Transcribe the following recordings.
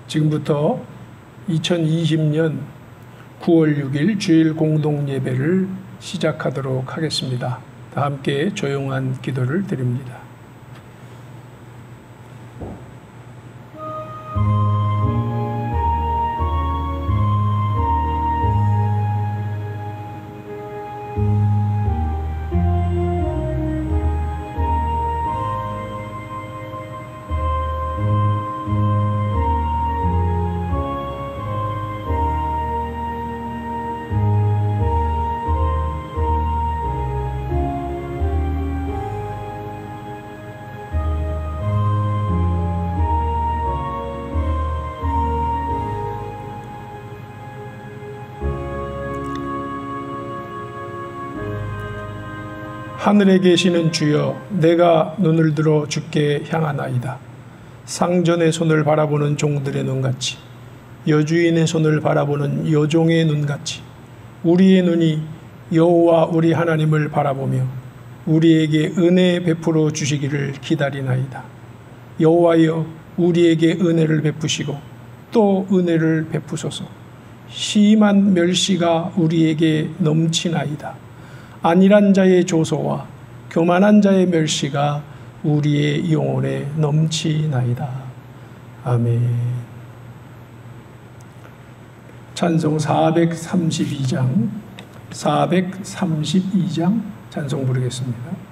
지금부터 2020년 9월 6일 주일 공동 예배를 시작하도록 하겠습니다. 다 함께 조용한 기도를 드립니다. 하늘에 계시는 주여, 내가 눈을 들어 주께 향하나이다. 상전의 손을 바라보는 종들의 눈같이, 여주인의 손을 바라보는 여종의 눈같이 우리의 눈이 여호와 우리 하나님을 바라보며 우리에게 은혜 베풀어 주시기를 기다리나이다. 여호와여, 우리에게 은혜를 베푸시고 또 은혜를 베푸소서. 심한 멸시가 우리에게 넘치나이다. 안일한 자의 조소와 교만한 자의 멸시가 우리의 영혼에 넘치나이다. 아멘. 찬송 432장 찬송 부르겠습니다.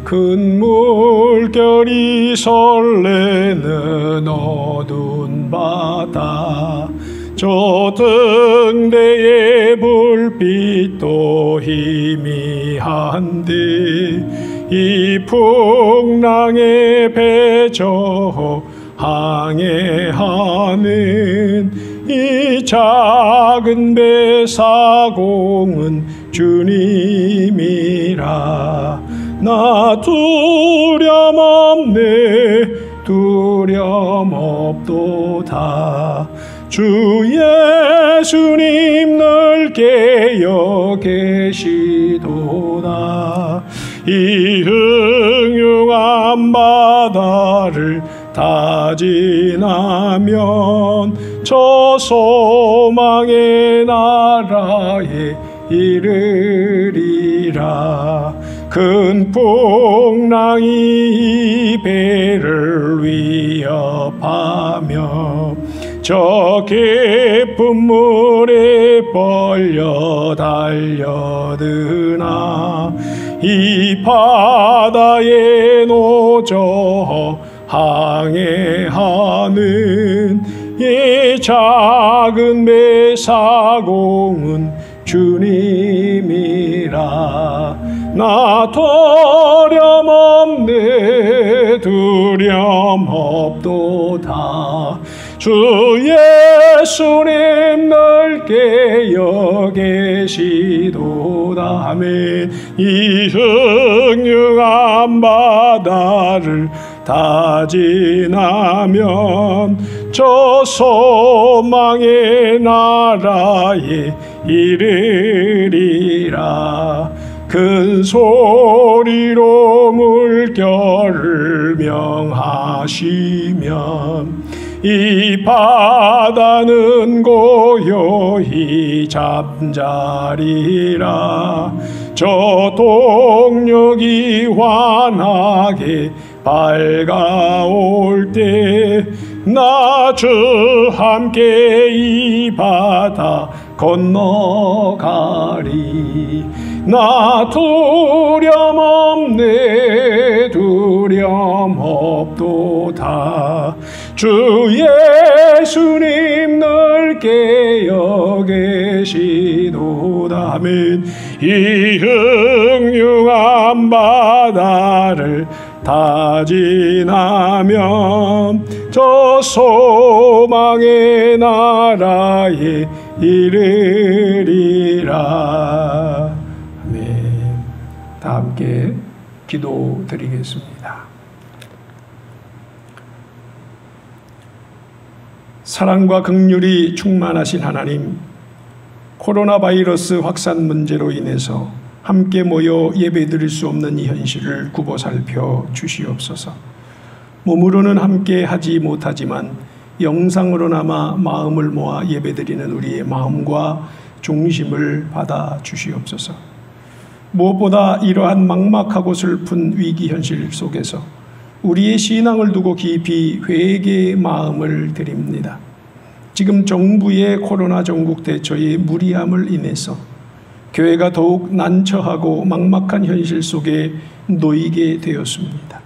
큰 물결이 설레는 어두운 바다, 저 등대의 불빛도 희미한데 이 풍랑에 배저 항해하는 이 작은 배 사공은 주님이라. 나 두려움 없도다. 주 예수님 늘 깨어 계시도다. 이 흥흉한 바다를 다 지나면 저 소망의 나라에 이르리라. 큰 풍랑이 이 배를 위협하며 저 깊은 물에 벌려 달려드나 이 바다에 노저 항해하는 이 작은 배 사공은 주님이라. 나 두려움 없도다. 주 예수님 늘 깨어 계시도다. 아멘. 이 흥흉한 바다를 다 지나면 저 소망의 나라에 이르리라. 큰 소리로 물결을 명하시면 이 바다는 고요히 잠자리라. 저 동력이 환하게 밝아올 때 나 주 함께 이 바다 건너가리. 나 두려움 없도다. 주 예수님 늘 깨어 계시도다. 아멘. 이 흥흉한 바다를 다 지나면 저 소망의 나라에 이르리라. 아멘. 다 함께 기도드리겠습니다. 사랑과 긍휼이 충만하신 하나님, 코로나 바이러스 확산 문제로 인해서 함께 모여 예배드릴 수 없는 이 현실을 굽어 살펴 주시옵소서. 몸으로는 함께 하지 못하지만 영상으로나마 마음을 모아 예배드리는 우리의 마음과 중심을 받아 주시옵소서. 무엇보다 이러한 막막하고 슬픈 위기 현실 속에서 우리의 신앙을 두고 깊이 회개의 마음을 드립니다. 지금 정부의 코로나 전국 대처의 무리함을 인해서 교회가 더욱 난처하고 막막한 현실 속에 놓이게 되었습니다.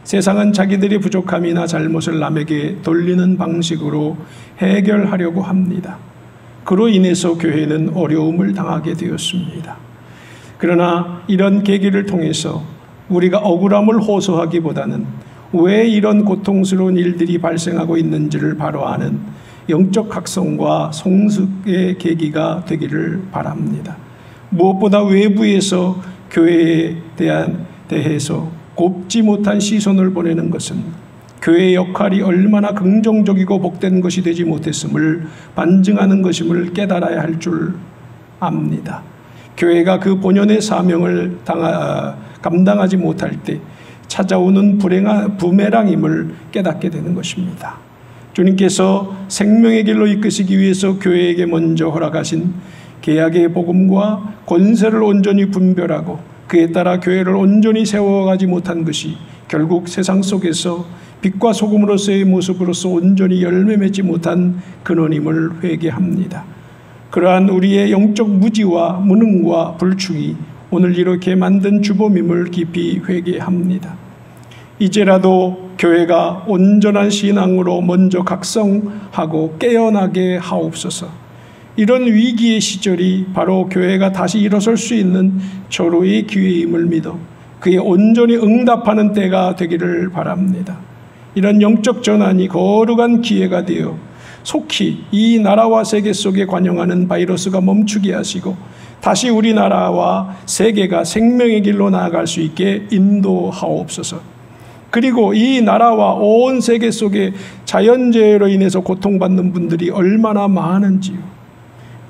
세상은 자기들의 부족함이나 잘못을 남에게 돌리는 방식으로 해결하려고 합니다. 그로 인해서 교회는 어려움을 당하게 되었습니다. 그러나 이런 계기를 통해서 우리가 억울함을 호소하기보다는 왜 이런 고통스러운 일들이 발생하고 있는지를 바로 아는 영적 각성과 성숙의 계기가 되기를 바랍니다. 무엇보다 외부에서 교회에 대해서 곱지 못한 시선을 보내는 것은 교회의 역할이 얼마나 긍정적이고 복된 것이 되지 못했음을 반증하는 것임을 깨달아야 할 줄 압니다. 교회가 그 본연의 사명을 감당하지 못할 때 찾아오는 부메랑임을 깨닫게 되는 것입니다. 주님께서 생명의 길로 이끄시기 위해서 교회에게 먼저 허락하신 계약의 복음과 권세를 온전히 분별하고 그에 따라 교회를 온전히 세워가지 못한 것이 결국 세상 속에서 빛과 소금으로서의 모습으로서 온전히 열매 맺지 못한 근원임을 회개합니다. 그러한 우리의 영적 무지와 무능과 불충이 오늘 이렇게 만든 주범임을 깊이 회개합니다. 이제라도 교회가 온전한 신앙으로 먼저 각성하고 깨어나게 하옵소서. 이런 위기의 시절이 바로 교회가 다시 일어설 수 있는 절호의 기회임을 믿어 그에 온전히 응답하는 때가 되기를 바랍니다. 이런 영적 전환이 거룩한 기회가 되어 속히 이 나라와 세계 속에 관영하는 바이러스가 멈추게 하시고 다시 우리나라와 세계가 생명의 길로 나아갈 수 있게 인도하옵소서. 그리고 이 나라와 온 세계 속에 자연재해로 인해서 고통받는 분들이 얼마나 많은지요.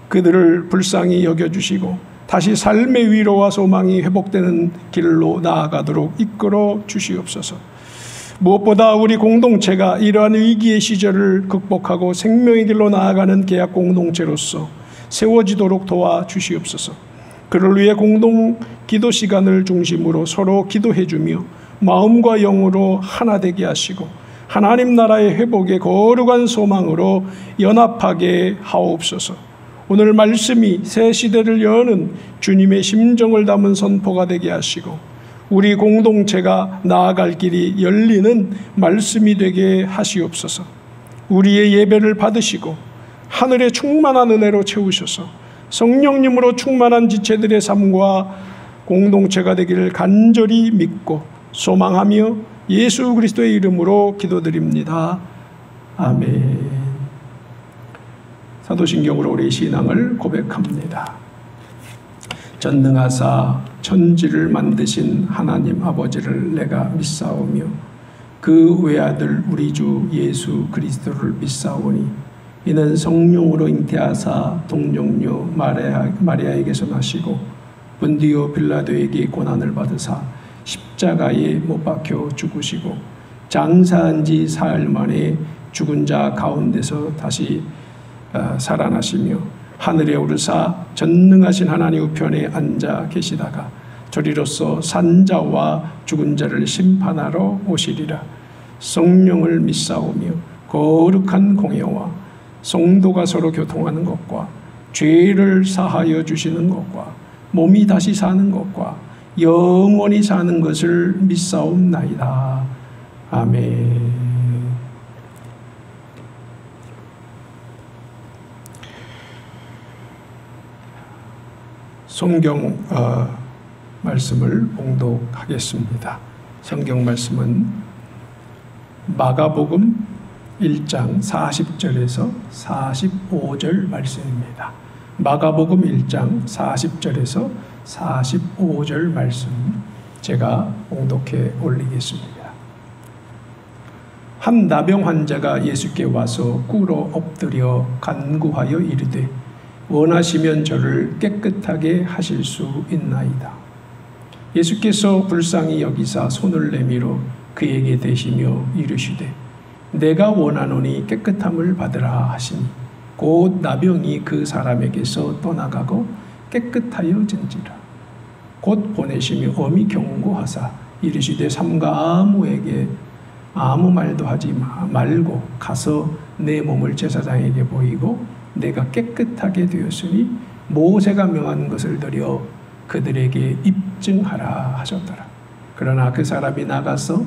그들을 불쌍히 여겨주시고 다시 삶의 위로와 소망이 회복되는 길로 나아가도록 이끌어 주시옵소서. 무엇보다 우리 공동체가 이러한 위기의 시절을 극복하고 생명의 길로 나아가는 계약 공동체로서 세워지도록 도와주시옵소서. 그를 위해 공동 기도 시간을 중심으로 서로 기도해주며 마음과 영으로 하나 되게 하시고 하나님 나라의 회복의 거룩한 소망으로 연합하게 하옵소서. 오늘 말씀이 새 시대를 여는 주님의 심정을 담은 선포가 되게 하시고 우리 공동체가 나아갈 길이 열리는 말씀이 되게 하시옵소서. 우리의 예배를 받으시고 하늘의 충만한 은혜로 채우셔서 성령님으로 충만한 지체들의 삶과 공동체가 되기를 간절히 믿고 소망하며 예수 그리스도의 이름으로 기도드립니다. 아멘. 사도신경으로 우리의 신앙을 고백합니다. 전능하사 천지를 만드신 하나님 아버지를 내가 믿사오며 그 외아들 우리 주 예수 그리스도를 믿사오니 이는 성령으로 잉태하사 동정녀 마리아에게서 나시고 본디오 빌라도에게 고난을 받으사 십자가에 못 박혀 죽으시고 장사한 지 사흘 만에 죽은 자 가운데서 다시 살아나시며 하늘에 오르사 전능하신 하나님 우편에 앉아 계시다가 저리로서 산자와 죽은 자를 심판하러 오시리라. 성령을 믿사오며 거룩한 공예와 성도가 서로 교통하는 것과 죄를 사하여 주시는 것과 몸이 다시 사는 것과 영원히 사는 것을 믿사옵나이다. 아멘. 성경 말씀을 봉독하겠습니다. 성경 말씀은 마가복음 1장 40절에서 45절 말씀입니다. 마가복음 1장 40절에서 45절 말씀 제가 봉독해 올리겠습니다. 한 나병 환자가 예수께 와서 꿇어 엎드려 간구하여 이르되 원하시면 저를 깨끗하게 하실 수 있나이다. 예수께서 불쌍히 여기사 손을 내밀어 그에게 대시며 이르시되 내가 원하노니 깨끗함을 받으라 하시니 곧 나병이 그 사람에게서 떠나가고 깨끗하여진지라. 곧 보내시며 엄히 경고하사 이르시되 삼가 아무에게 아무 말도 하지 말고 가서 내 몸을 제사장에게 보이고 내가 깨끗하게 되었으니 모세가 명한 것을 들여 그들에게 입증하라 하셨더라. 그러나 그 사람이 나가서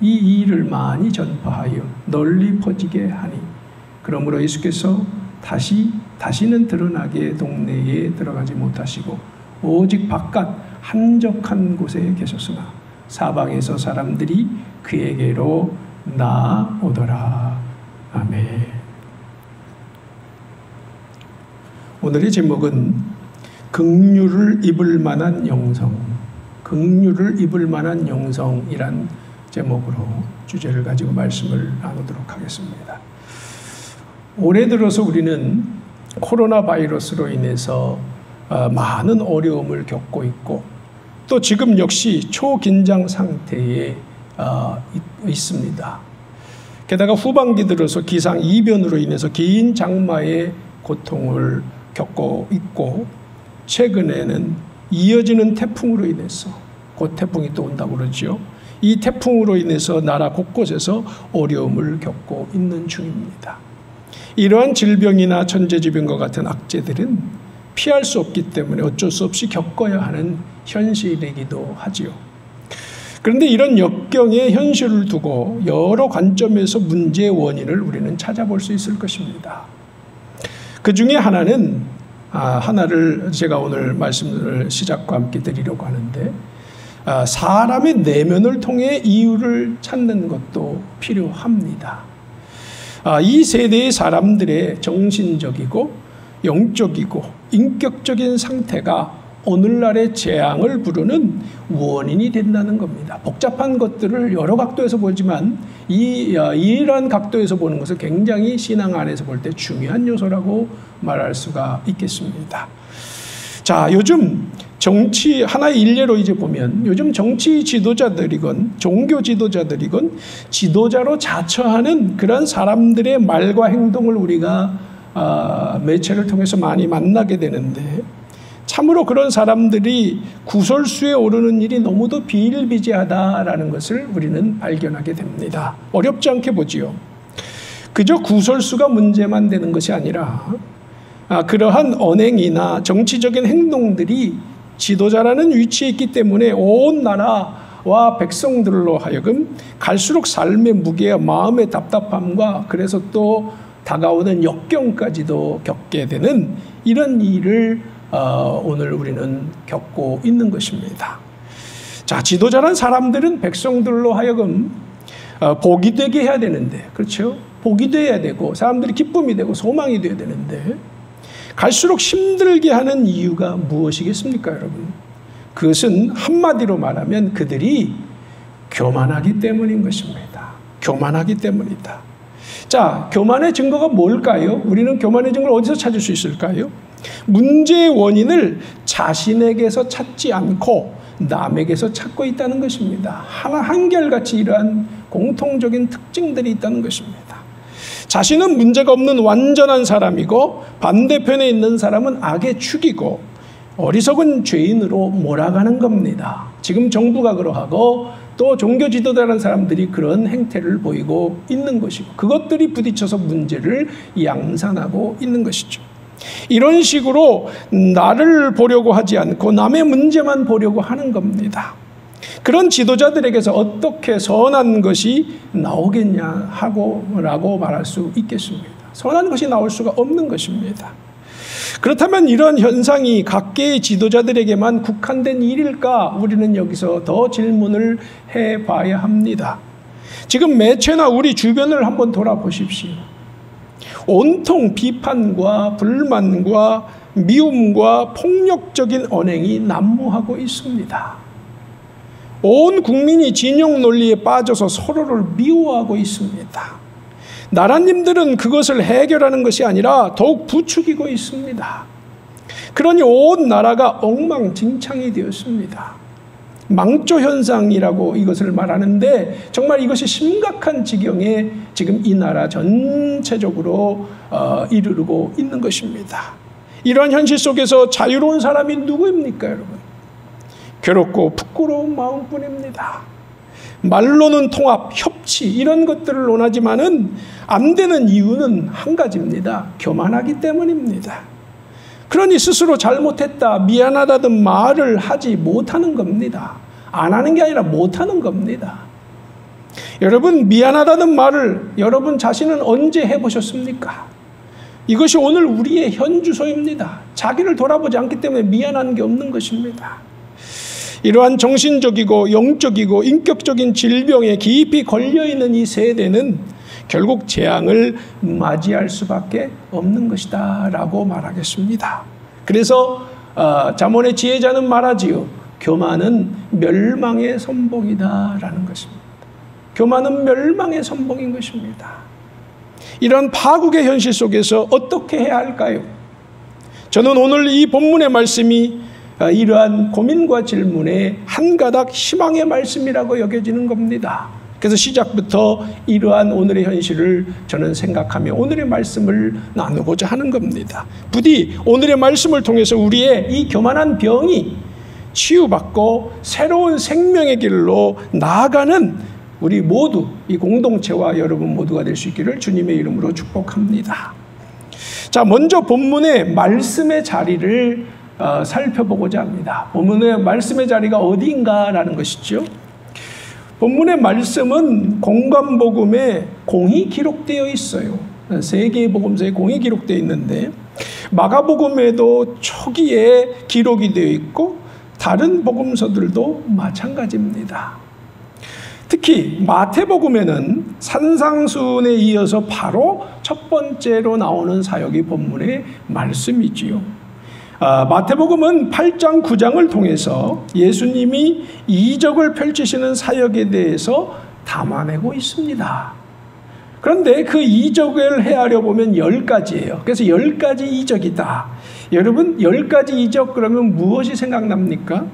이 일을 많이 전파하여 널리 퍼지게 하니 그러므로 예수께서 다시는 드러나게 동네에 들어가지 못하시고 오직 바깥 한적한 곳에 계셨으나 사방에서 사람들이 그에게로 나아오더라. 아멘. 오늘의 제목은 긍휼을 입을 만한 영성, 긍휼을 입을 만한 영성이란 제목으로 주제를 가지고 말씀을 나누도록 하겠습니다. 올해 들어서 우리는 코로나 바이러스로 인해서 많은 어려움을 겪고 있고 또 지금 역시 초긴장 상태에 있습니다. 게다가 후반기 들어서 기상 이변으로 인해서 긴 장마의 고통을 겪고 있고 최근에는 이어지는 태풍으로 인해서 곧 태풍이 또 온다고 그러죠. 이 태풍으로 인해서 나라 곳곳에서 어려움을 겪고 있는 중입니다. 이러한 질병이나 천재지변과 같은 악재들은 피할 수 없기 때문에 어쩔 수 없이 겪어야 하는 현실이기도 하지요. 그런데 이런 역경의 현실을 두고 여러 관점에서 문제의 원인을 우리는 찾아볼 수 있을 것입니다. 그 중에 하나를 제가 오늘 말씀을 시작과 함께 드리려고 하는데 사람의 내면을 통해 이유를 찾는 것도 필요합니다. 이 세대의 사람들의 정신적이고 영적이고 인격적인 상태가 오늘날의 재앙을 부르는 원인이 된다는 겁니다. 복잡한 것들을 여러 각도에서 보지만 이러한 각도에서 보는 것을 굉장히 신앙 안에서 볼 때 중요한 요소라고 말할 수가 있겠습니다. 자, 요즘 정치 하나의 일례로 이제 보면 요즘 정치 지도자들이건 종교 지도자들이건 지도자로 자처하는 그런 사람들의 말과 행동을 우리가 매체를 통해서 많이 만나게 되는데 참으로 그런 사람들이 구설수에 오르는 일이 너무도 비일비재하다라는 것을 우리는 발견하게 됩니다. 어렵지 않게 보지요. 그저 구설수가 문제만 되는 것이 아니라 그러한 언행이나 정치적인 행동들이 지도자라는 위치에 있기 때문에 온 나라와 백성들로 하여금 갈수록 삶의 무게와 마음의 답답함과 그래서 또 다가오는 역경까지도 겪게 되는 이런 일을 오늘 우리는 겪고 있는 것입니다. 자, 지도자란 사람들은 백성들로 하여금 복이 되게 해야 되는데, 그렇죠? 복이 돼야 되고 사람들이 기쁨이 되고 소망이 돼야 되는데 갈수록 힘들게 하는 이유가 무엇이겠습니까, 여러분? 그것은 한마디로 말하면 그들이 교만하기 때문인 것입니다. 교만하기 때문이다. 자, 교만의 증거가 뭘까요? 우리는 교만의 증거를 어디서 찾을 수 있을까요? 문제의 원인을 자신에게서 찾지 않고 남에게서 찾고 있다는 것입니다. 한결같이 이러한 공통적인 특징들이 있다는 것입니다. 자신은 문제가 없는 완전한 사람이고 반대편에 있는 사람은 악의 축이고 어리석은 죄인으로 몰아가는 겁니다. 지금 정부가 그러하고 또 종교 지도자라는 사람들이 그런 행태를 보이고 있는 것이고 그것들이 부딪혀서 문제를 양산하고 있는 것이죠. 이런 식으로 나를 보려고 하지 않고 남의 문제만 보려고 하는 겁니다. 그런 지도자들에게서 어떻게 선한 것이 나오겠냐 라고 말할 수 있겠습니다. 선한 것이 나올 수가 없는 것입니다. 그렇다면 이런 현상이 각계의 지도자들에게만 국한된 일일까? 우리는 여기서 더 질문을 해봐야 합니다. 지금 매체나 우리 주변을 한번 돌아보십시오. 온통 비판과 불만과 미움과 폭력적인 언행이 난무하고 있습니다. 온 국민이 진영 논리에 빠져서 서로를 미워하고 있습니다. 나라님들은 그것을 해결하는 것이 아니라 더욱 부추기고 있습니다. 그러니 온 나라가 엉망진창이 되었습니다. 망조 현상이라고 이것을 말하는데 정말 이것이 심각한 지경에 지금 이 나라 전체적으로 이르르고 있는 것입니다. 이러한 현실 속에서 자유로운 사람이 누구입니까, 여러분? 괴롭고 부끄러운 마음뿐입니다. 말로는 통합, 협치 이런 것들을 논하지만은 안 되는 이유는 한 가지입니다. 교만하기 때문입니다. 그러니 스스로 잘못했다, 미안하다는 말을 하지 못하는 겁니다. 안 하는 게 아니라 못하는 겁니다. 여러분, 미안하다는 말을 여러분 자신은 언제 해보셨습니까? 이것이 오늘 우리의 현주소입니다. 자기를 돌아보지 않기 때문에 미안한 게 없는 것입니다. 이러한 정신적이고 영적이고 인격적인 질병에 깊이 걸려있는 이 세대는 결국 재앙을 맞이할 수밖에 없는 것이다 라고 말하겠습니다. 그래서 잠언의 지혜자는 말하지요. 교만은 멸망의 선봉이다 라는 것입니다. 교만은 멸망의 선봉인 것입니다. 이런 파국의 현실 속에서 어떻게 해야 할까요? 저는 오늘 이 본문의 말씀이 이러한 고민과 질문에 한 가닥 희망의 말씀이라고 여겨지는 겁니다. 그래서 시작부터 이러한 오늘의 현실을 저는 생각하며 오늘의 말씀을 나누고자 하는 겁니다. 부디 오늘의 말씀을 통해서 우리의 이 교만한 병이 치유받고 새로운 생명의 길로 나아가는 우리 모두 이 공동체와 여러분 모두가 될 수 있기를 주님의 이름으로 축복합니다. 자, 먼저 본문의 말씀의 자리를 살펴보고자 합니다. 본문의 말씀의 자리가 어디인가라는 것이죠. 본문의 말씀은 공관복음에 공이 기록되어 있어요. 세 개의 복음서에 공이 기록되어 있는데 마가복음에도 초기에 기록이 되어 있고 다른 복음서들도 마찬가지입니다. 특히 마태복음에는 산상수훈에 이어서 바로 첫 번째로 나오는 사역이 본문의 말씀이지요. 마태복음은 8장 9장을 통해서 예수님이 이적을 펼치시는 사역에 대해서 담아내고 있습니다. 그런데 그 이적을 헤아려 보면 10가지예요. 그래서 10가지 이적이다. 여러분, 10가지 이적 그러면 무엇이 생각납니까?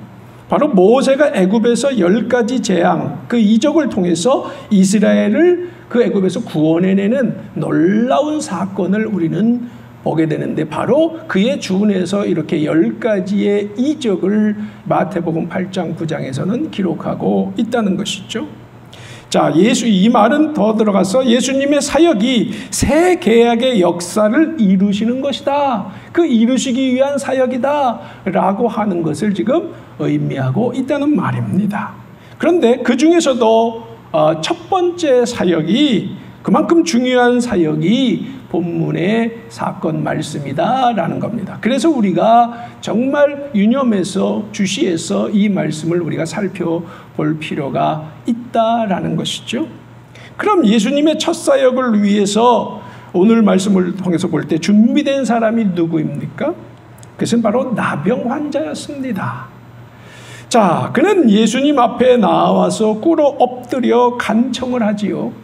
바로 모세가 애굽에서 10가지 재앙, 그 이적을 통해서 이스라엘을 그 애굽에서 구원해내는 놀라운 사건을 우리는 보게 되는데 바로 그에 준해서 이렇게 10가지의 이적을 마태복음 8장 9장에서는 기록하고 있다는 것이죠. 자, 이 말은 더 들어가서 예수님의 사역이 새 계약의 역사를 이루시는 것이다. 그 이루시기 위한 사역이다 라고 하는 것을 지금 의미하고 있다는 말입니다. 그런데 그 중에서도 첫 번째 사역이 그만큼 중요한 사역이 본문의 사건 말씀이다라는 겁니다. 그래서 우리가 정말 유념해서 주시해서 이 말씀을 우리가 살펴볼 필요가 있다라는 것이죠. 그럼 예수님의 첫 사역을 위해서 오늘 말씀을 통해서 볼 때 준비된 사람이 누구입니까? 그것은 바로 나병 환자였습니다. 자, 그는 예수님 앞에 나와서 꿇어 엎드려 간청을 하지요.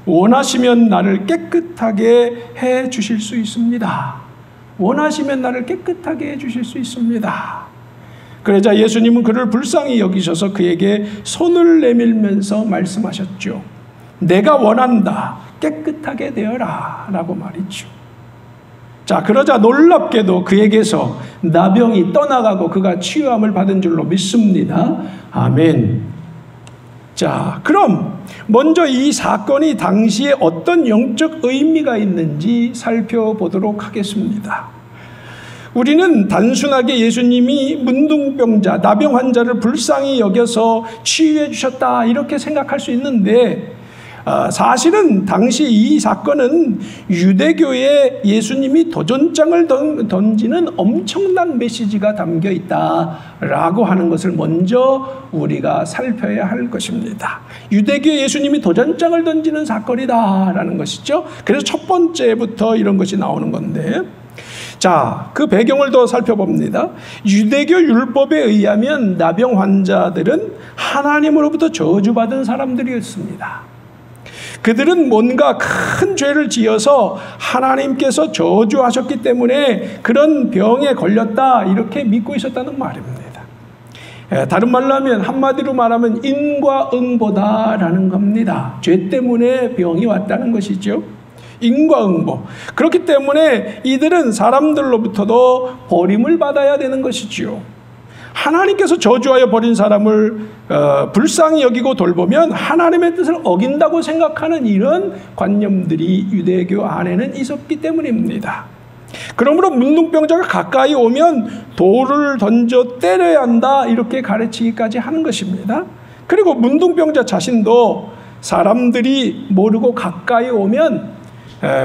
원하시면 나를 깨끗하게 해 주실 수 있습니다. 원하시면 나를 깨끗하게 해 주실 수 있습니다. 그러자 예수님은 그를 불쌍히 여기셔서 그에게 손을 내밀면서 말씀하셨죠. 내가 원한다. 깨끗하게 되어라. 라고 말이죠. 자, 그러자 놀랍게도 그에게서 나병이 떠나가고 그가 치유함을 받은 줄로 믿습니다. 아멘. 자, 그럼 먼저 이 사건이 당시에 어떤 영적 의미가 있는지 살펴보도록 하겠습니다. 우리는 단순하게 예수님이 문둥병자, 나병 환자를 불쌍히 여겨서 치유해 주셨다 이렇게 생각할 수 있는데 사실은 당시 이 사건은 유대교에 예수님이 도전장을 던지는 엄청난 메시지가 담겨 있다라고 하는 것을 먼저 우리가 살펴야 할 것입니다. 유대교에 예수님이 도전장을 던지는 사건이다라는 것이죠. 그래서 첫 번째부터 이런 것이 나오는 건데, 자, 그 배경을 더 살펴봅니다. 유대교 율법에 의하면 나병 환자들은 하나님으로부터 저주받은 사람들이었습니다. 그들은 뭔가 큰 죄를 지어서 하나님께서 저주하셨기 때문에 그런 병에 걸렸다 이렇게 믿고 있었다는 말입니다. 다른 말로 하면, 한마디로 말하면 인과응보다라는 겁니다. 죄 때문에 병이 왔다는 것이죠. 인과응보. 그렇기 때문에 이들은 사람들로부터도 버림을 받아야 되는 것이지요. 하나님께서 저주하여 버린 사람을 불쌍히 여기고 돌보면 하나님의 뜻을 어긴다고 생각하는 이런 관념들이 유대교 안에는 있었기 때문입니다. 그러므로 문둥병자가 가까이 오면 돌을 던져 때려야 한다 이렇게 가르치기까지 하는 것입니다. 그리고 문둥병자 자신도 사람들이 모르고 가까이 오면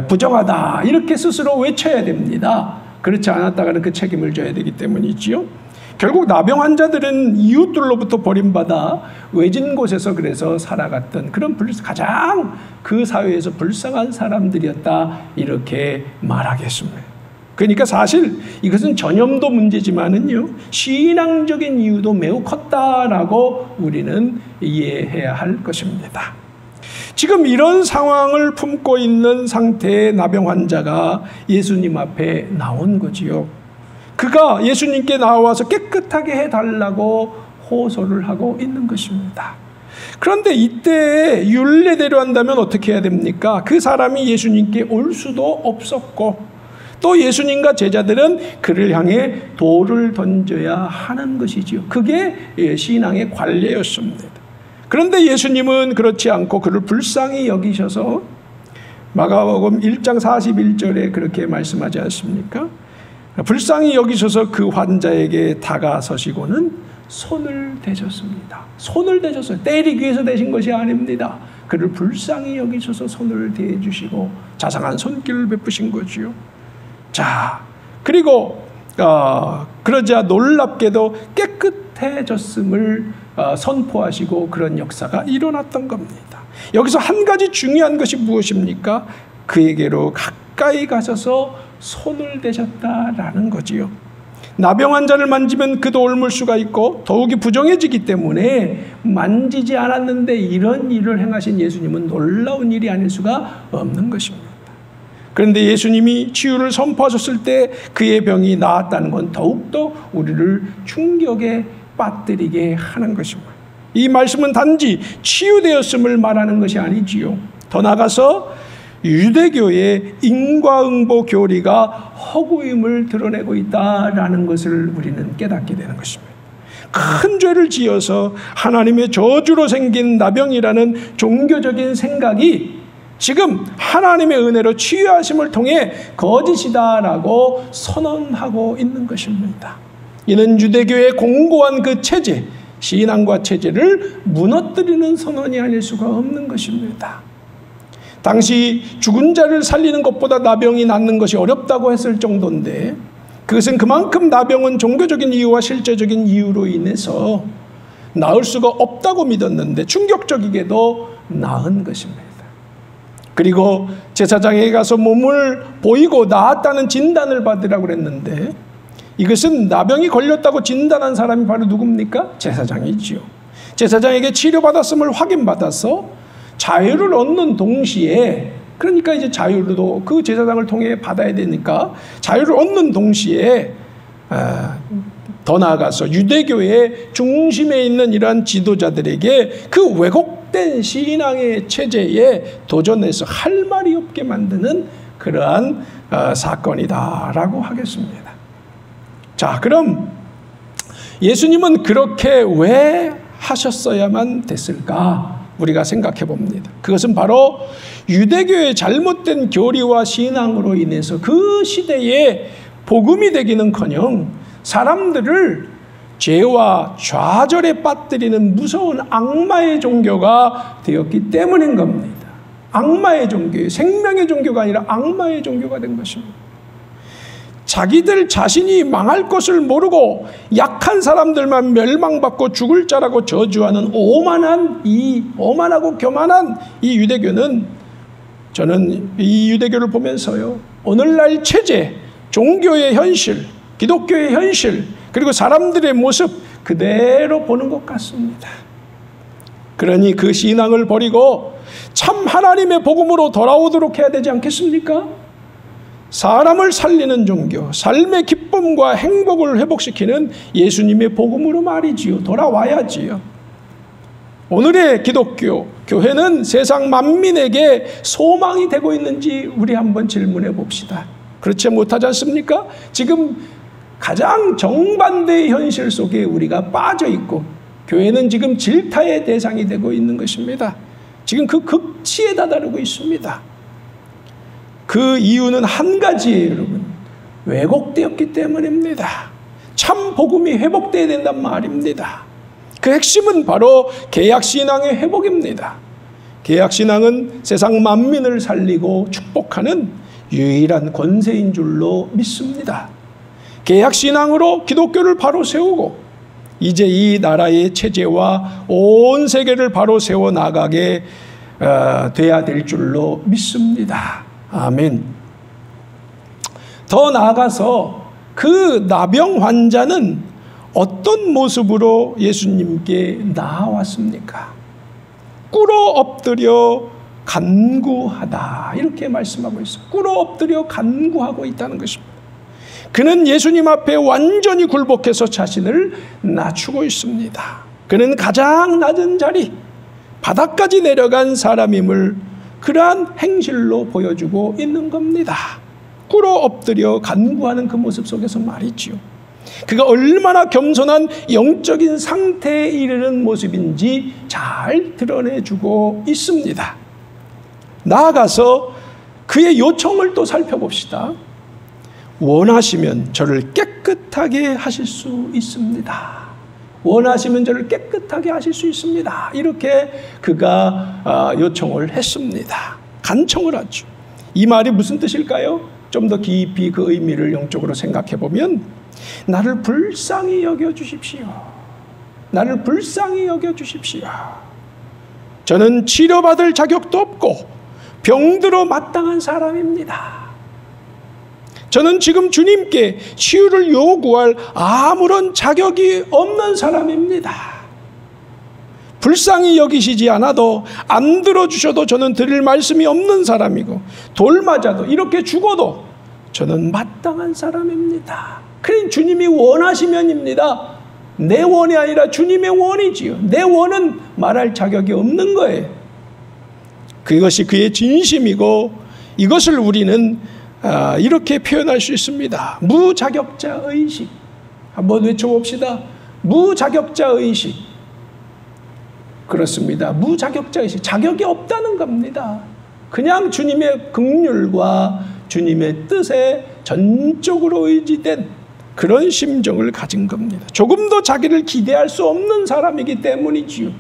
부정하다 이렇게 스스로 외쳐야 됩니다. 그렇지 않았다가는 그 책임을 져야 되기 때문이지요. 결국 나병 환자들은 이웃들로부터 버림받아 외진 곳에서 그래서 살아갔던 그런 가장 그 사회에서 불쌍한 사람들이었다 이렇게 말하겠습니다. 그러니까 사실 이것은 전염도 문제지만은요, 신앙적인 이유도 매우 컸다라고 우리는 이해해야 할 것입니다. 지금 이런 상황을 품고 있는 상태의 나병 환자가 예수님 앞에 나온 거지요. 그가 예수님께 나와서 깨끗하게 해달라고 호소를 하고 있는 것입니다. 그런데 이때 율례대로 한다면 어떻게 해야 됩니까? 그 사람이 예수님께 올 수도 없었고 또 예수님과 제자들은 그를 향해 돌을 던져야 하는 것이지요. 그게 신앙의 관례였습니다. 그런데 예수님은 그렇지 않고 그를 불쌍히 여기셔서 마가복음 1장 41절에 그렇게 말씀하지 않습니까? 불쌍히 여기셔서 그 환자에게 다가서시고는 손을 대셨습니다. 손을 대셨어요. 때리기 위해서 대신 것이 아닙니다. 그를 불쌍히 여기셔서 손을 대주시고 자상한 손길을 베푸신 거지요. 자, 그리고 그러자 놀랍게도 깨끗해졌음을 선포하시고 그런 역사가 일어났던 겁니다. 여기서 한 가지 중요한 것이 무엇입니까? 그에게로 가까이 가셔서 손을 대셨다라는 거지요. 나병 환자를 만지면 그도 옮을 수가 있고 더욱이 부정해지기 때문에 만지지 않았는데 이런 일을 행하신 예수님은 놀라운 일이 아닐 수가 없는 것입니다. 그런데 예수님이 치유를 선포하셨을 때 그의 병이 나았다는 건 더욱더 우리를 충격에 빠뜨리게 하는 것입니다. 이 말씀은 단지 치유되었음을 말하는 것이 아니지요. 더 나아가서 유대교의 인과응보 교리가 허구임을 드러내고 있다라는 것을 우리는 깨닫게 되는 것입니다. 큰 죄를 지어서 하나님의 저주로 생긴 나병이라는 종교적인 생각이 지금 하나님의 은혜로 치유하심을 통해 거짓이다라고 선언하고 있는 것입니다. 이는 유대교의 공고한 그 체제, 신앙과 체제를 무너뜨리는 선언이 아닐 수가 없는 것입니다. 당시 죽은 자를 살리는 것보다 나병이 낫는 것이 어렵다고 했을 정도인데 그것은 그만큼 나병은 종교적인 이유와 실제적인 이유로 인해서 나을 수가 없다고 믿었는데 충격적이게도 나은 것입니다. 그리고 제사장에게 가서 몸을 보이고 나았다는 진단을 받으라고 그랬는데 이것은 나병이 걸렸다고 진단한 사람이 바로 누굽니까? 제사장이지요. 제사장에게 치료받았음을 확인받아서 자유를 얻는 동시에, 그러니까 이제 자유도 그 제사장을 통해 받아야 되니까 자유를 얻는 동시에 더 나아가서 유대교의 중심에 있는 이러한 지도자들에게 그 왜곡된 신앙의 체제에 도전해서 할 말이 없게 만드는 그러한 사건이다라고 하겠습니다. 자, 그럼 예수님은 그렇게 왜 하셨어야만 됐을까? 우리가 생각해 봅니다. 그것은 바로 유대교의 잘못된 교리와 신앙으로 인해서 그 시대에 복음이 되기는커녕 사람들을 죄와 좌절에 빠뜨리는 무서운 악마의 종교가 되었기 때문인 겁니다. 악마의 종교, 생명의 종교가 아니라 악마의 종교가 된 것입니다. 자기들 자신이 망할 것을 모르고 약한 사람들만 멸망받고 죽을 자라고 저주하는 오만하고 교만한 이 유대교는, 저는 이 유대교를 보면서요, 오늘날 체제, 종교의 현실, 기독교의 현실, 그리고 사람들의 모습 그대로 보는 것 같습니다. 그러니 그 신앙을 버리고 참 하나님의 복음으로 돌아오도록 해야 되지 않겠습니까? 사람을 살리는 종교, 삶의 기쁨과 행복을 회복시키는 예수님의 복음으로 말이지요. 돌아와야지요. 오늘의 기독교, 교회는 세상 만민에게 소망이 되고 있는지 우리 한번 질문해 봅시다. 그렇지 못하지 않습니까? 지금 가장 정반대의 현실 속에 우리가 빠져 있고 교회는 지금 질타의 대상이 되고 있는 것입니다. 지금 그 극치에 다다르고 있습니다. 그 이유는 한 가지예요, 여러분. 왜곡되었기 때문입니다. 참 복음이 회복되어야 된단 말입니다. 그 핵심은 바로 개약신앙의 회복입니다. 개약신앙은 세상 만민을 살리고 축복하는 유일한 권세인 줄로 믿습니다. 개약신앙으로 기독교를 바로 세우고 이제 이 나라의 체제와 온 세계를 바로 세워나가게 돼야 될 줄로 믿습니다. 아멘. 더 나아가서 그 나병 환자는 어떤 모습으로 예수님께 나아왔습니까? 꿇어 엎드려 간구하다 이렇게 말씀하고 있어요. 꿇어 엎드려 간구하고 있다는 것입니다. 그는 예수님 앞에 완전히 굴복해서 자신을 낮추고 있습니다. 그는 가장 낮은 자리, 바닥까지 내려간 사람임을 그러한 행실로 보여주고 있는 겁니다. 꿇어 엎드려 간구하는 그 모습 속에서 말이지요. 그가 얼마나 겸손한 영적인 상태에 이르는 모습인지 잘 드러내주고 있습니다. 나아가서 그의 요청을 또 살펴봅시다. 원하시면 저를 깨끗하게 하실 수 있습니다. 원하시면 저를 깨끗하게 하실 수 있습니다. 이렇게 그가 요청을 했습니다. 간청을 하죠. 이 말이 무슨 뜻일까요? 좀 더 깊이 그 의미를 영적으로 생각해 보면 나를 불쌍히 여겨주십시오. 나를 불쌍히 여겨주십시오. 저는 치료받을 자격도 없고 병들어 마땅한 사람입니다. 저는 지금 주님께 치유를 요구할 아무런 자격이 없는 사람입니다. 불쌍히 여기시지 않아도 안 들어주셔도 저는 드릴 말씀이 없는 사람이고 돌 맞아도 이렇게 죽어도 저는 마땅한 사람입니다. 그러니 주님이 원하시면입니다. 내 원이 아니라 주님의 원이지요. 내 원은 말할 자격이 없는 거예요. 그것이 그의 진심이고 이것을 우리는 이렇게 표현할 수 있습니다. 무자격자 의식. 한번 외쳐봅시다. 무자격자 의식. 그렇습니다. 무자격자 의식. 자격이 없다는 겁니다. 그냥 주님의 긍휼과 주님의 뜻에 전적으로 의지된 그런 심정을 가진 겁니다. 조금 더 자기를 기대할 수 없는 사람이기 때문이지요.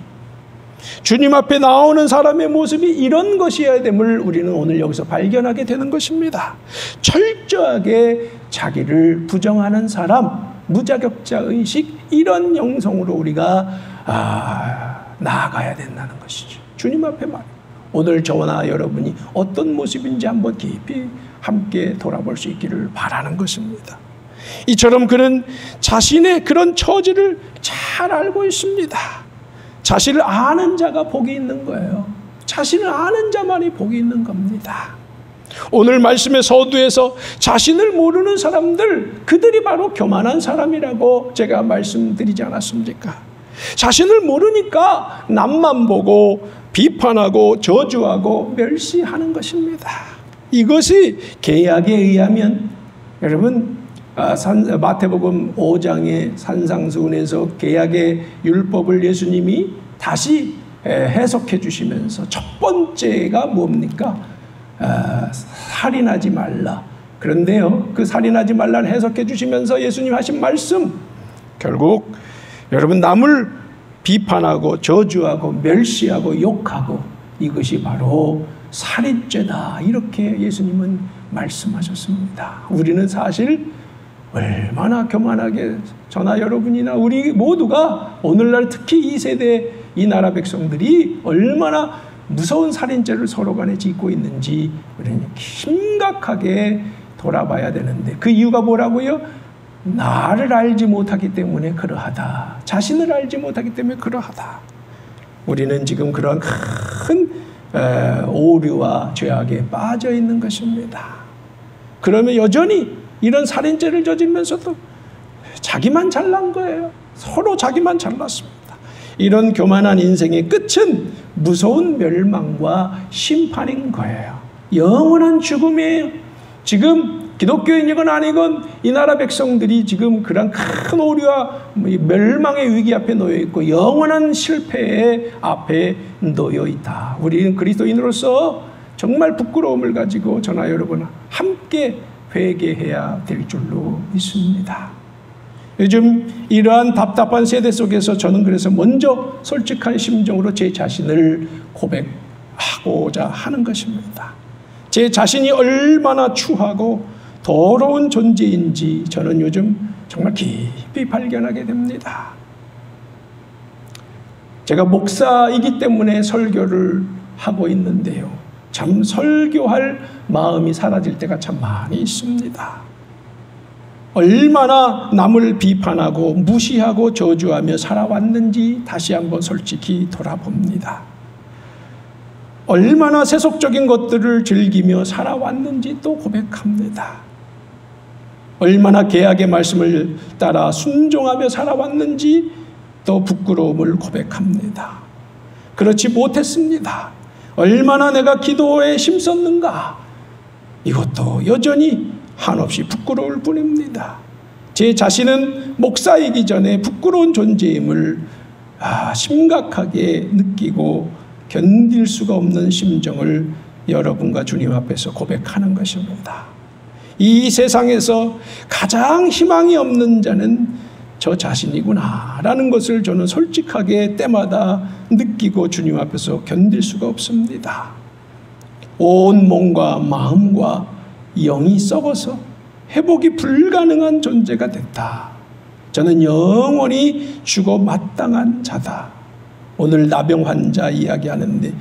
주님 앞에 나오는 사람의 모습이 이런 것이어야 됨을 우리는 오늘 여기서 발견하게 되는 것입니다. 철저하게 자기를 부정하는 사람, 무자격자 의식, 이런 영성으로 우리가 나아가야 된다는 것이죠. 주님 앞에 오늘 저나 여러분이 어떤 모습인지 한번 깊이 함께 돌아볼 수 있기를 바라는 것입니다. 이처럼 그는 자신의 그런 처지를 잘 알고 있습니다. 자신을 아는 자가 복이 있는 거예요. 자신을 아는 자만이 복이 있는 겁니다. 오늘 말씀의 서두에서 자신을 모르는 사람들, 그들이 바로 교만한 사람이라고 제가 말씀드리지 않았습니까? 자신을 모르니까 남만 보고 비판하고 저주하고 멸시하는 것입니다. 이것이 개약에 의하면 여러분 마태복음 5장의 산상수훈에서 개약의 율법을 예수님이 다시 해석해 주시면서 첫 번째가 뭡니까? 살인하지 말라. 그런데요, 그 살인하지 말라를 해석해 주시면서 예수님 하신 말씀, 결국 여러분 남을 비판하고 저주하고 멸시하고 욕하고 이것이 바로 살인죄다, 이렇게 예수님은 말씀하셨습니다. 우리는 사실 얼마나 교만하게 저나 여러분이나 우리 모두가 오늘날 특히 이 세대 이 나라 백성들이 얼마나 무서운 살인죄를 서로 간에 짓고 있는지 우리는 심각하게 돌아봐야 되는데 그 이유가 뭐라고요? 나를 알지 못하기 때문에 그러하다. 자신을 알지 못하기 때문에 그러하다. 우리는 지금 그런 큰 오류와 죄악에 빠져 있는 것입니다. 그러면 여전히 이런 살인죄를 저지르면서도 자기만 잘난 거예요. 서로 자기만 잘났습니다. 이런 교만한 인생의 끝은 무서운 멸망과 심판인 거예요. 영원한 죽음이에요. 지금 기독교인이건 아니건 이 나라 백성들이 지금 그런 큰 오류와 멸망의 위기 앞에 놓여 있고 영원한 실패의 앞에 놓여 있다. 우리는 그리스도인으로서 정말 부끄러움을 가지고 저나 여러분 함께 회개해야 될 줄로 믿습니다. 요즘 이러한 답답한 세대 속에서 저는 그래서 먼저 솔직한 심정으로 제 자신을 고백하고자 하는 것입니다. 제 자신이 얼마나 추하고 더러운 존재인지 저는 요즘 정말 깊이 발견하게 됩니다. 제가 목사이기 때문에 설교를 하고 있는데요. 참 설교할 마음이 사라질 때가 참 많이 있습니다. 얼마나 남을 비판하고 무시하고 저주하며 살아왔는지 다시 한번 솔직히 돌아봅니다. 얼마나 세속적인 것들을 즐기며 살아왔는지 또 고백합니다. 얼마나 계약의 말씀을 따라 순종하며 살아왔는지 또 부끄러움을 고백합니다. 그렇지 못했습니다. 얼마나 내가 기도에 힘썼는가, 이것도 여전히 한없이 부끄러울 뿐입니다. 제 자신은 목사이기 전에 부끄러운 존재임을 심각하게 느끼고 견딜 수가 없는 심정을 여러분과 주님 앞에서 고백하는 것입니다. 이 세상에서 가장 희망이 없는 자는 저 자신이구나 라는 것을 저는 솔직하게 때마다 느끼고 주님 앞에서 견딜 수가 없습니다. 온 몸과 마음과 영이 썩어서 회복이 불가능한 존재가 됐다. 저는 영원히 죽어 마땅한 자다. 오늘 나병 환자 이야기하는데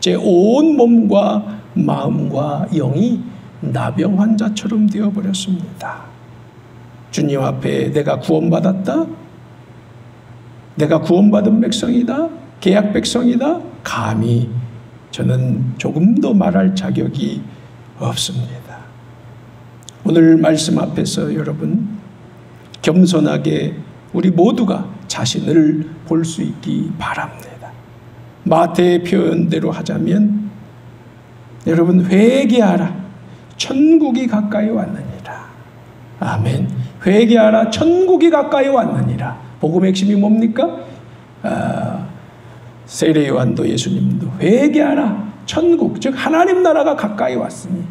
제 온 몸과 마음과 영이 나병 환자처럼 되어버렸습니다. 주님 앞에 내가 구원받았다? 내가 구원받은 백성이다? 계약 백성이다? 감히 저는 조금도 말할 자격이 없습니다. 오늘 말씀 앞에서 여러분 겸손하게 우리 모두가 자신을 볼 수 있기 바랍니다. 마태의 표현대로 하자면 여러분 회개하라 천국이 가까이 왔느니라. 아멘. 회개하라 천국이 가까이 왔느니라. 복음의 핵심이 뭡니까? 세례 요한도 예수님도 회개하라 천국, 즉 하나님 나라가 가까이 왔으니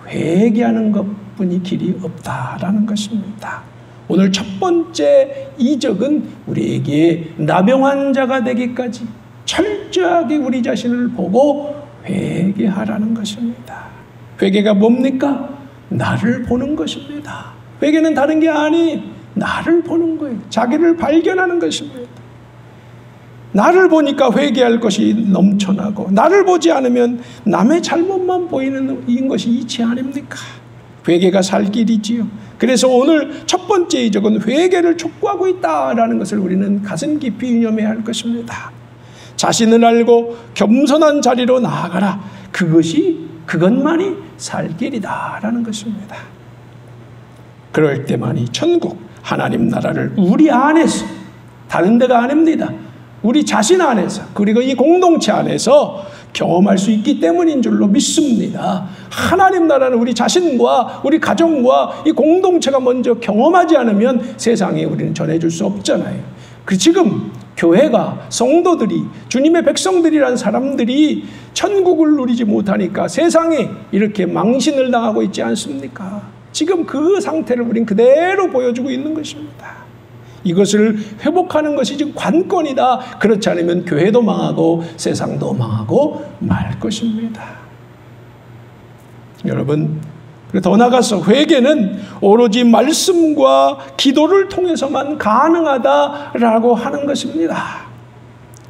회개하는 것뿐이 길이 없다라는 것입니다. 오늘 첫 번째 이적은 우리에게 나병 환자가 되기까지 철저하게 우리 자신을 보고 회개하라는 것입니다. 회개가 뭡니까? 나를 보는 것입니다. 회개는 다른 게 아니 나를 보는 거예요. 자기를 발견하는 것입니다. 나를 보니까 회개할 것이 넘쳐나고 나를 보지 않으면 남의 잘못만 보이는 것이 이치 아닙니까? 회개가 살 길이지요. 그래서 오늘 첫 번째 이적은 회개를 촉구하고 있다라는 것을 우리는 가슴 깊이 유념해야 할 것입니다. 자신을 알고 겸손한 자리로 나아가라. 그것만이 살 길이다라는 것입니다. 그럴 때만이 천국, 하나님 나라를 우리 안에서, 다른 데가 아닙니다. 우리 자신 안에서, 그리고 이 공동체 안에서 경험할 수 있기 때문인 줄로 믿습니다. 하나님 나라는 우리 자신과 우리 가정과 이 공동체가 먼저 경험하지 않으면 세상에 우리는 전해줄 수 없잖아요. 지금 교회가, 성도들이, 주님의 백성들이란 사람들이 천국을 누리지 못하니까 세상에 이렇게 망신을 당하고 있지 않습니까? 지금 그 상태를 우린 그대로 보여주고 있는 것입니다. 이것을 회복하는 것이 지금 관건이다. 그렇지 않으면 교회도 망하고 세상도 망하고 말 것입니다. 여러분, 더 나아가서 회개는 오로지 말씀과 기도를 통해서만 가능하다라고 하는 것입니다.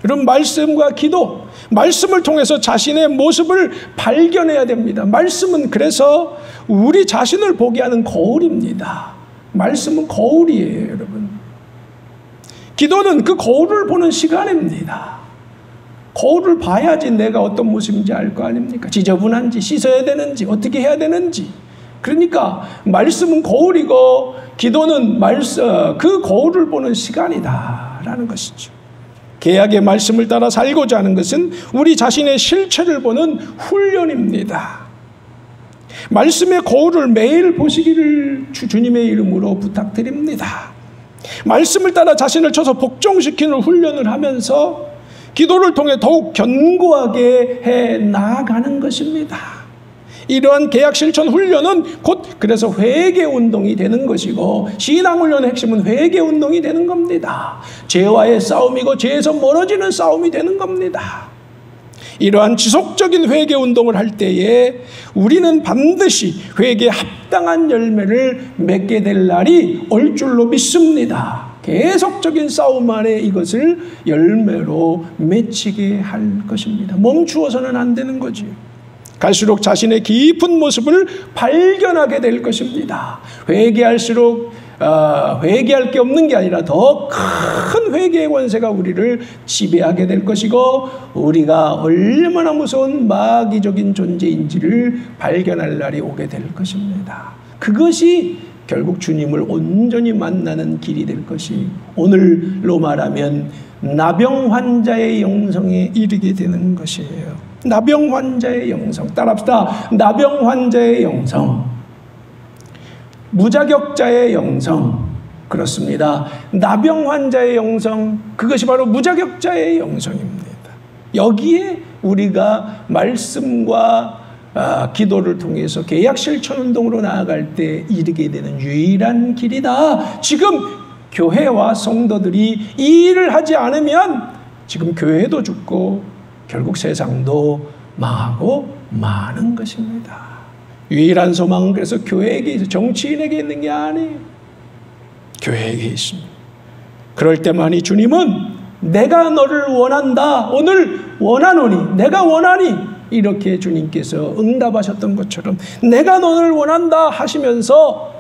여러분, 말씀과 기도, 말씀을 통해서 자신의 모습을 발견해야 됩니다. 말씀은 그래서 우리 자신을 보게 하는 거울입니다. 말씀은 거울이에요, 여러분. 기도는 그 거울을 보는 시간입니다. 거울을 봐야지 내가 어떤 모습인지 알 거 아닙니까? 지저분한지, 씻어야 되는지, 어떻게 해야 되는지. 그러니까 말씀은 거울이고 기도는 그 거울을 보는 시간이다라는 것이죠. 개약의 말씀을 따라 살고자 하는 것은 우리 자신의 실체를 보는 훈련입니다. 말씀의 거울을 매일 보시기를 주님의 이름으로 부탁드립니다. 말씀을 따라 자신을 쳐서 복종시키는 훈련을 하면서 기도를 통해 더욱 견고하게 해 나아가는 것입니다. 이러한 개약 실천 훈련은 곧 그래서 회개 운동이 되는 것이고, 신앙 훈련의 핵심은 회개 운동이 되는 겁니다. 죄와의 싸움이고 죄에서 멀어지는 싸움이 되는 겁니다. 이러한 지속적인 회개 운동을 할 때에 우리는 반드시 회개에 합당한 열매를 맺게 될 날이 올 줄로 믿습니다. 계속적인 싸움 안에 이것을 열매로 맺히게 할 것입니다. 멈추어서는 안 되는 거지. 갈수록 자신의 깊은 모습을 발견하게 될 것입니다. 회개할수록 회개할 게 없는 게 아니라 더 큰 회개의 권세가 우리를 지배하게 될 것이고, 우리가 얼마나 무서운 마귀적인 존재인지를 발견할 날이 오게 될 것입니다. 그것이 결국 주님을 온전히 만나는 길이 될 것이, 오늘로 말하면 나병 환자의 영성에 이르게 되는 것이에요. 나병 환자의 영성. 따라합시다. 나병 환자의 영성. 무자격자의 영성. 그렇습니다. 나병 환자의 영성, 그것이 바로 무자격자의 영성입니다. 여기에 우리가 말씀과 기도를 통해서 개약 실천 운동으로 나아갈 때 이르게 되는 유일한 길이다. 지금 교회와 성도들이 이 일을 하지 않으면 지금 교회도 죽고 결국 세상도 망하고 마는 것입니다. 유일한 소망은 그래서 교회에게 있어, 정치인에게 있는 게 아니에요. 교회에게 있습니다. 그럴 때만이 주님은 내가 너를 원한다, 오늘 원하노니, 내가 원하니, 이렇게 주님께서 응답하셨던 것처럼 내가 너를 원한다 하시면서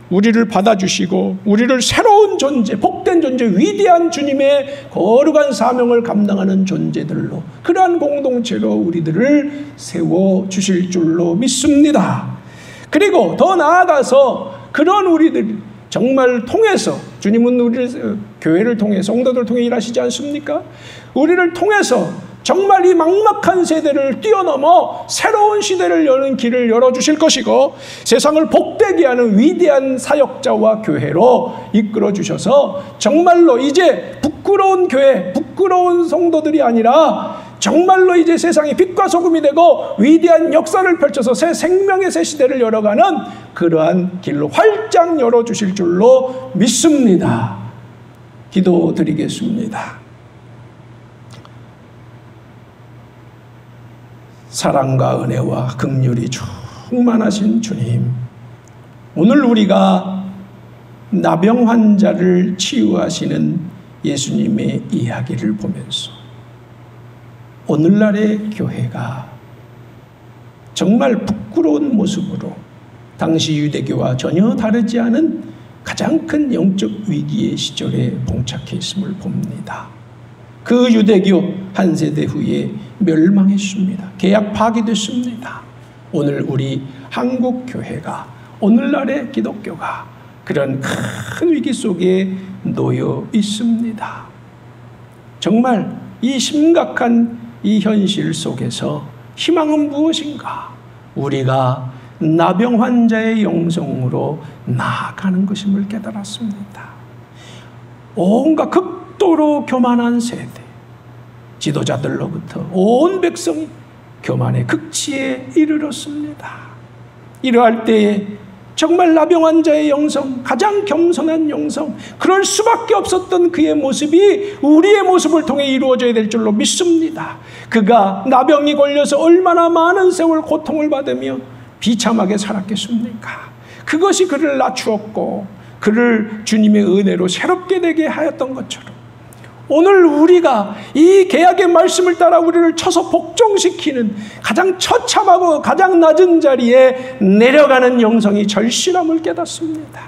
우리를 받아주시고 우리를 새로운 존재, 복된 존재, 위대한 주님의 거룩한 사명을 감당하는 존재들로, 그러한 공동체로 우리들을 세워주실 줄로 믿습니다. 그리고 더 나아가서 그런 우리들 정말 통해서, 주님은 우리를, 교회를 통해, 성도들을 통해 일하시지 않습니까? 우리를 통해서 정말 이 막막한 세대를 뛰어넘어 새로운 시대를 여는 길을 열어주실 것이고, 세상을 복되게 하는 위대한 사역자와 교회로 이끌어 주셔서 정말로 이제 부끄러운 교회, 부끄러운 성도들이 아니라 정말로 이제 세상이 빛과 소금이 되고 위대한 역사를 펼쳐서 새 생명의 새 시대를 열어가는 그러한 길로 활짝 열어주실 줄로 믿습니다. 기도드리겠습니다. 사랑과 은혜와 긍휼이 충만하신 주님, 오늘 우리가 나병 환자를 치유하시는 예수님의 이야기를 보면서 오늘날의 교회가 정말 부끄러운 모습으로 당시 유대교와 전혀 다르지 않은 가장 큰 영적 위기의 시절에 봉착해 있음을 봅니다. 그 유대교 한 세대 후에 멸망했습니다. 계약 파기됐습니다. 오늘 우리 한국 교회가, 오늘날의 기독교가 그런 큰 위기 속에 놓여 있습니다. 정말 이 심각한 이 현실 속에서 희망은 무엇인가? 우리가 나병 환자의 영성으로 나아가는 것임을 깨달았습니다. 온갖 극도로 교만한 세대, 지도자들로부터 온 백성이 교만의 극치에 이르렀습니다. 이러할 때에 정말 나병 환자의 영성, 가장 겸손한 영성, 그럴 수밖에 없었던 그의 모습이 우리의 모습을 통해 이루어져야 될 줄로 믿습니다. 그가 나병이 걸려서 얼마나 많은 세월 고통을 받으며 비참하게 살았겠습니까? 그것이 그를 낮추었고 그를 주님의 은혜로 새롭게 되게 하였던 것처럼 오늘 우리가 이 계약의 말씀을 따라 우리를 쳐서 복종시키는 가장 처참하고 가장 낮은 자리에 내려가는 영성이 절실함을 깨닫습니다.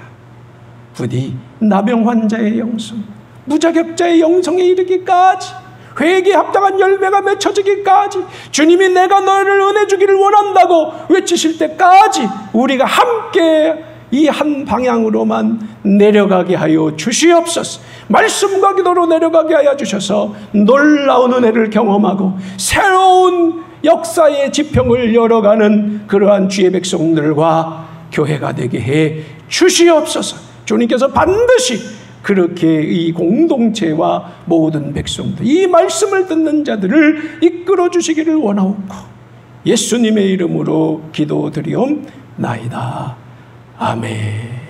부디 나병 환자의 영성, 무자격자의 영성에 이르기까지, 회개에 합당한 열매가 맺혀지기까지, 주님이 내가 너를 은혜 주기를 원한다고 외치실 때까지 우리가 함께 이 한 방향으로만 내려가게 하여 주시옵소서. 말씀과 기도로 내려가게 하여 주셔서 놀라운 은혜를 경험하고 새로운 역사의 지평을 열어가는 그러한 주의 백성들과 교회가 되게 해 주시옵소서. 주님께서 반드시 그렇게 이 공동체와 모든 백성들, 이 말씀을 듣는 자들을 이끌어 주시기를 원하옵고 예수님의 이름으로 기도드리옵나이다. 아멘.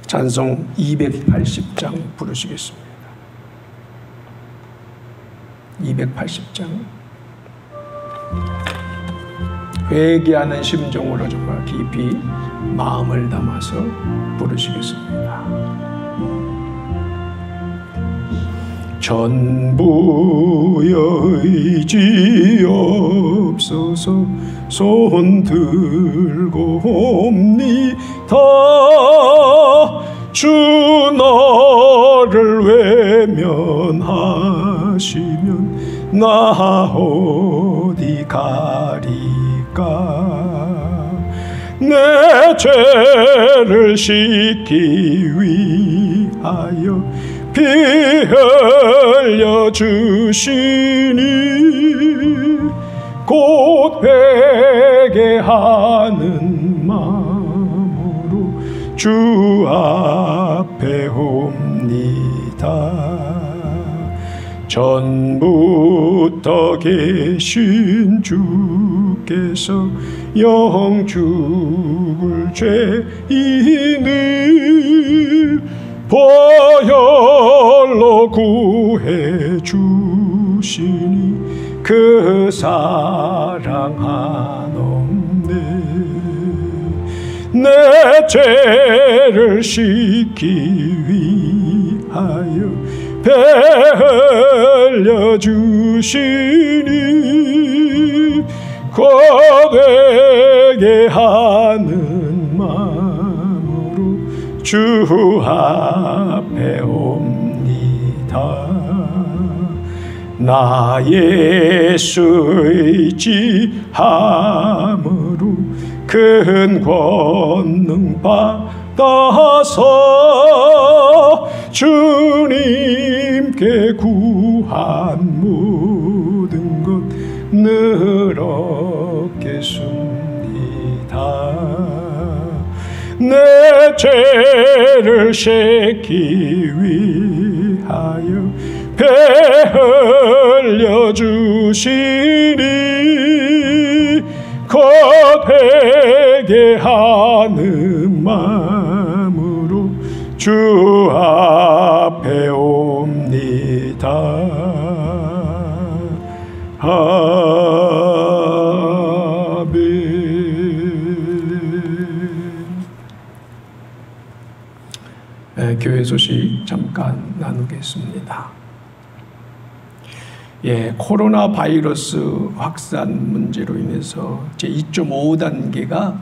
찬송 280장 부르시겠습니다. 280장. 회개하는 심정으로 정말 깊이 마음을 담아서 부르시겠습니다. 전부여 의지옵소서 손 들고 옵니다. 주 너를 외면하시면 나 어디 가리까. 내 죄를 씻기 위하여 피 흘려 주시니 곧 회개하는 마음으로 주 앞에 옵니다. 전부터 계신 주께서 영 죽을 죄인을 보혈로 구해 주시니 그 사랑 한없네. 내 죄를 씻기 위하여 배 흘려 주시니 고되게 하는 마음으로 주 앞에 옵니다. 나 예수 의지함으로 큰 권능 받아서 주님께 구한 모든 것 늘 얻겠습니다. 내 죄를 씻기 위하여 배 흘려 주시니 곧 회개하는 마음으로 주 앞에 옵니다. 교회 소식 잠깐 나누겠습니다. 코로나 바이러스 확산 문제로 인해서 제 2.5단계가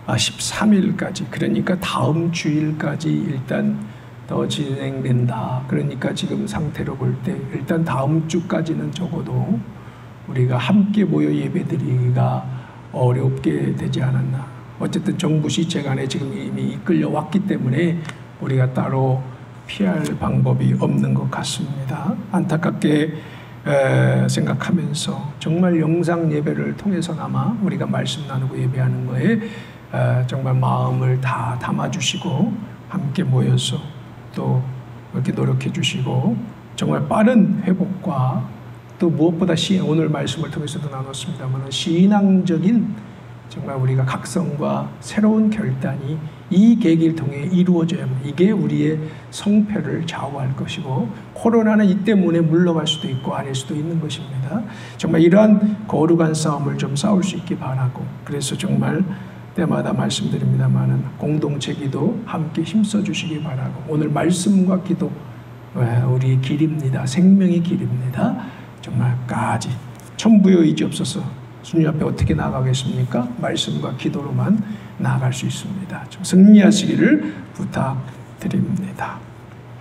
13일까지, 그러니까 다음 주일까지 일단 더 진행된다. 그러니까 지금 상태로 볼 때 일단 다음 주까지는 적어도 우리가 함께 모여 예배드리기가 어렵게 되지 않았나. 어쨌든 정부 시체간에 지금 이미 이끌려 왔기 때문에 우리가 따로 피할 방법이 없는 것 같습니다. 안타깝게 생각하면서 정말 영상 예배를 통해서나마 우리가 말씀 나누고 예배하는 거에 정말 마음을 다 담아주시고 함께 모여서 또 이렇게 노력해 주시고 정말 빠른 회복과 또 무엇보다 오늘 말씀을 통해서도 나눴습니다만 신앙적인 정말 우리가 각성과 새로운 결단이 이 계기를 통해 이루어져야만, 이게 우리의 성패를 좌우할 것이고 코로나는 이 때문에 물러갈 수도 있고 아닐 수도 있는 것입니다. 정말 이러한 거룩한 싸움을 좀 싸울 수 있기 바라고, 그래서 정말 때마다 말씀드립니다만은 공동체 기도 함께 힘써 주시기 바라고, 오늘 말씀과 기도 우리의 길입니다. 생명의 길입니다. 정말까지 천부의 의지 없어서 주님 앞에 어떻게 나아가겠습니까? 말씀과 기도로만 나아갈 수 있습니다. 좀 승리하시기를 부탁드립니다.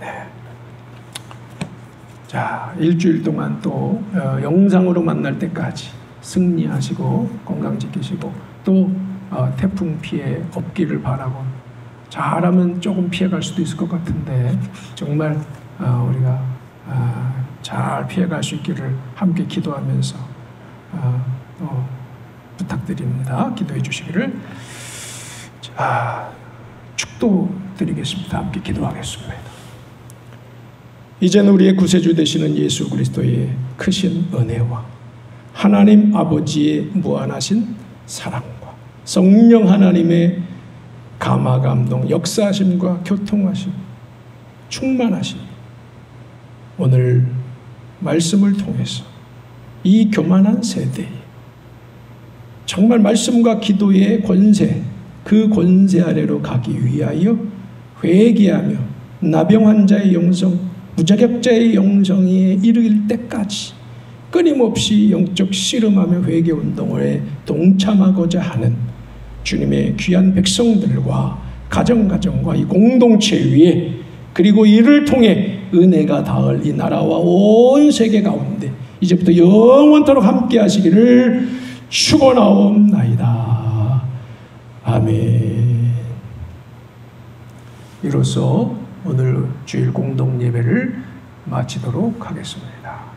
네. 자, 일주일 동안 또 영상으로 만날 때까지 승리하시고 건강 지키시고 또 태풍 피해 없기를 바라고, 잘하면 조금 피해갈 수도 있을 것 같은데 정말 우리가 잘 피해갈 수 있기를 함께 기도하면서 부탁드립니다. 기도해 주시기를. 자, 축도드리겠습니다. 함께 기도하겠습니다. 이제는 우리의 구세주 되시는 예수 그리스도의 크신 은혜와 하나님 아버지의 무한하신 사랑과 성령 하나님의 감화감동, 역사하심과 교통하심, 충만하심, 오늘 말씀을 통해서 이 교만한 세대에 정말 말씀과 기도의 권세, 그 권세 아래로 가기 위하여 회개하며 나병 환자의 영성, 무자격자의 영성에 이르길 때까지 끊임없이 영적 씨름하며 회개 운동에 동참하고자 하는 주님의 귀한 백성들과 가정과 이 공동체 위에, 그리고 이를 통해 은혜가 닿을 이 나라와 온 세계 가운데 이제부터 영원토록 함께 하시기를 축원하옵나이다. 아멘. 이로써 오늘 주일 공동 예배를 마치도록 하겠습니다.